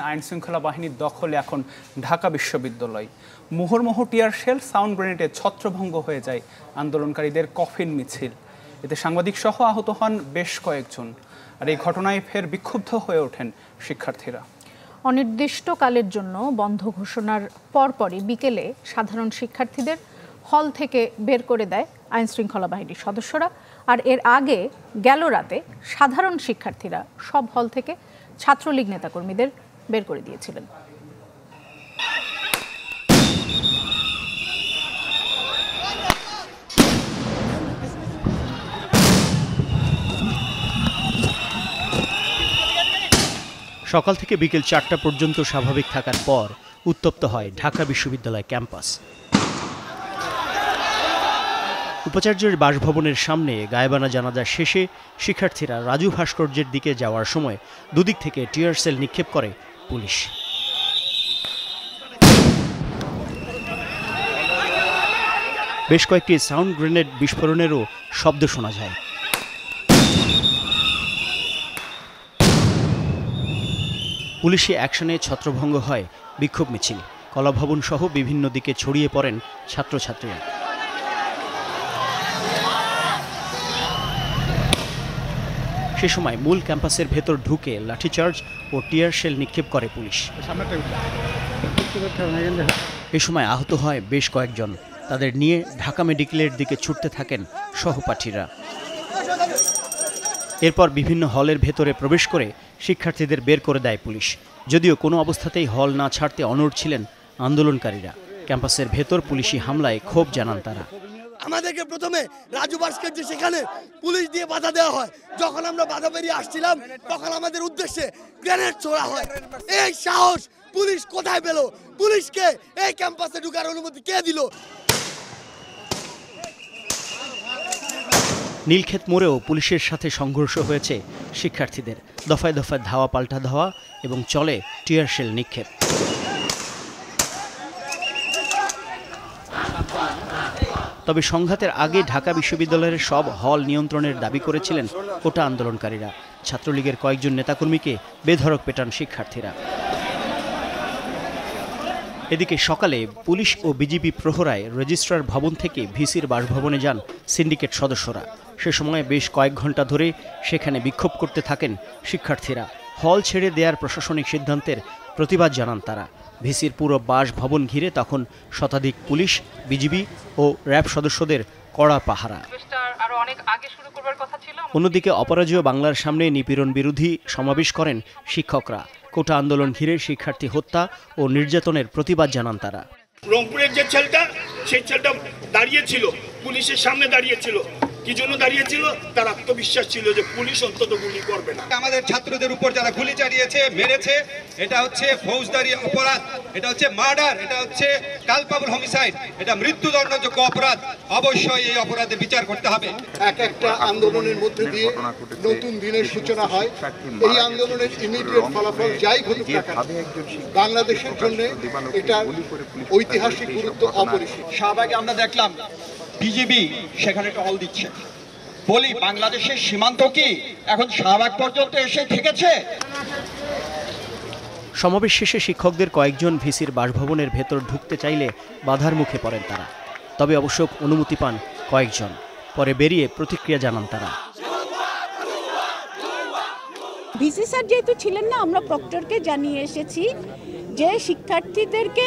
আইন শৃঙ্খলা বাহিনীর দখলে এখন ঢাকা বিশ্ববিদ্যালয়। মুহুর্মুহু টিয়ার শেল, সাউন্ড গ্রেনেডে ছত্রভঙ্গ হয়ে যায় আন্দোলনকারীদের কফিন মিছিল। এতে সাংবাদিক সহ আহত হন বেশ কয়েকজন। আর এই ঘটনায় ফের বিক্ষুব্ধ হয়ে ওঠেন শিক্ষার্থীরা। অনির্দিষ্টকালের জন্য বন্ধ ঘোষণার পরপরই বিকেলে সাধারণ শিক্ষার্থীদের হল থেকে বের করে দেয় আইন শৃঙ্খলা বাহিনীর সদস্যরা। আর এর আগে গেল রাতে সাধারণ শিক্ষার্থীরা সব হল থেকে ছাত্রলীগ নেতাকর্মীদের বের করে দিয়েছিলেন। সকাল থেকে বিকেল ৪টা পর্যন্ত স্বাভাবিক থাকার পর উত্তপ্ত হয় ঢাকা বিশ্ববিদ্যালয় ক্যাম্পাস। উপাচার্যের বাসভবনের সামনে গায়েবানা জানাজা শেষে শিক্ষার্থীরা রাজু ভাস্কর্যের দিকে যাওয়ার সময় দুদিক থেকে টিয়ার সেল নিক্ষেপ করে পুলিশ। বেশ কয়েকটি সাউন্ড গ্রেনেড বিস্ফোরণেরও শব্দ শোনা যায়। পুলিশি অ্যাকশনে ছত্রভঙ্গ হয় বিক্ষোভ মিছিল। কলাভবন সহ বিভিন্ন দিকে ছড়িয়ে পড়েন ছাত্রছাত্রীরা। সে সময় মূল ক্যাম্পাসের ভেতর ঢুকে লাঠিচার্জ ও টিয়ার শেল নিক্ষেপ করে পুলিশ। এ সময় আহত হয় বেশ কয়েকজন। তাদের নিয়ে ঢাকা মেডিকেলের দিকে ছুটতে থাকেন সহপাঠীরা। এরপর বিভিন্ন হলের ভেতরে প্রবেশ করে শিক্ষার্থীদের বের করে দেয় পুলিশ। যদিও কোনো অবস্থাতেই হল না ছাড়তে অনড় ছিলেন আন্দোলনকারীরা। ক্যাম্পাসের ভেতর পুলিশি হামলায় ক্ষোভ জানান তারা। আমাদেরকে প্রথমে রাজু ভাস্কর্য সেখানে পুলিশ দিয়ে বাধা দেওয়া হয়। যখন আমরা বাধা পেরিয়ে আসছিলাম তখন আমাদের উদ্দেশ্যে গ্রেনেড ছোড়া হয়। এই সাহস পুলিশ কোথায় পেল? পুলিশকে এই ক্যাম্পাসে ঢোকার অনুমতি কে দিল? নীলক্ষেত মোড়েও পুলিশের সাথে সংঘর্ষ হয়েছে শিক্ষার্থীদের। দফায় দফায় ধাওয়া পাল্টা ধাওয়া এবং চলে টিয়ার শেল নিক্ষেপ। তবে সংঘাতের আগে ঢাকা বিশ্ববিদ্যালয়ের সব হল নিয়ন্ত্রণের দাবি করেছিলেন কোটা আন্দোলনকারীরা। ছাত্রলীগের কয়েকজন নেতাকর্মীকে বেধড়ক পেটান শিক্ষার্থীরা। এদিকে সকালে পুলিশ ও বিজিবি প্রহরায় রেজিস্ট্রার ভবন থেকে ভিসির বাসভবনে যান সিন্ডিকেট সদস্যরা। সে সময় বেশ কয়েক ঘন্টা ধরে সেখানে বিক্ষোভ করতে থাকেন শিক্ষার্থীরা। হল ছেড়ে দেওয়ার প্রশাসনিক সিদ্ধান্তের প্রতিবাদ জানান তারা। ভিসির পুরো বাসভবন ঘিরে তখন শতাধিক পুলিশ, বিজিবি ও র্যাব সদস্যদের কড়া পাহারা। অন্যদিকে অপরাজেয় বাংলার সামনে নিপীড়ন বিরোধী সমাবেশ করেন শিক্ষকরা। কোটা আন্দোলন ঘিরে শিক্ষার্থী হত্যা ও নির্যাতনের প্রতিবাদ জানান তারা। রংপুরের যে ছেলেটা, সেই ছেলেটা দাঁড়িয়েছিল, পুলিশের সামনে দাঁড়িয়েছিল। কি জন্য দাঁড়িয়েছিল? তার আত্মবিশ্বাস ছিল যে পুলিশ অন্তত গুলি করবে না। আমাদের ছাত্রদের উপর যারা গুলি চালিয়েছে, মেরেছে, এটা হচ্ছে ফৌজদারি অপরাধ, এটা হচ্ছে মার্ডার, এটা হচ্ছে কালপাবল হোমিসাইড, এটা মৃত্যুদণ্ডযোগ্য অপরাধ। অবশ্যই এই অপরাধের বিচার করতে হবে। এক একটা আন্দোলনের মধ্যে দিয়ে নতুন দিনের সূচনা হয়। এই আন্দোলনের ইমিডিয়েট ফলাফল যাই ঘটুক না কেন, বাংলাদেশের জন্য এটা ঐতিহাসিক গুরুত্ব অপরিসীম। শাহবাগে আমরা দেখলাম বিজিবি সেখানে টহল দিচ্ছে। বলি, বাংলাদেশের সীমান্ত কি এখন শাহবাগ পর্যন্ত এসে ঠেকেছে? সমাবেশ শেষে শিক্ষকদের কয়েকজন ভিসির বাসভবনের ভেতর ঢুকতে চাইলে বাধার মুখে পড়েন তারা। তবে অবশ্য অনুমতি পান কয়েকজন। পরে বেরিয়ে প্রতিক্রিয়া জানান তারা। ভিসি স্যার যেহেতু ছিলেন না, আমরা প্রক্টরকে জানিয়ে এসেছি যে শিক্ষার্থীদেরকে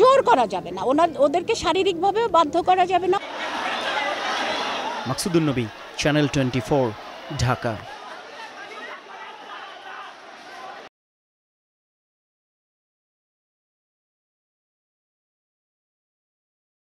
জোর করা যাবে না, ওদেরকে শারীরিকভাবে বাধ্য করা যাবে না। মাকসুদুন নবী, চ্যানেল 24, ঢাকা।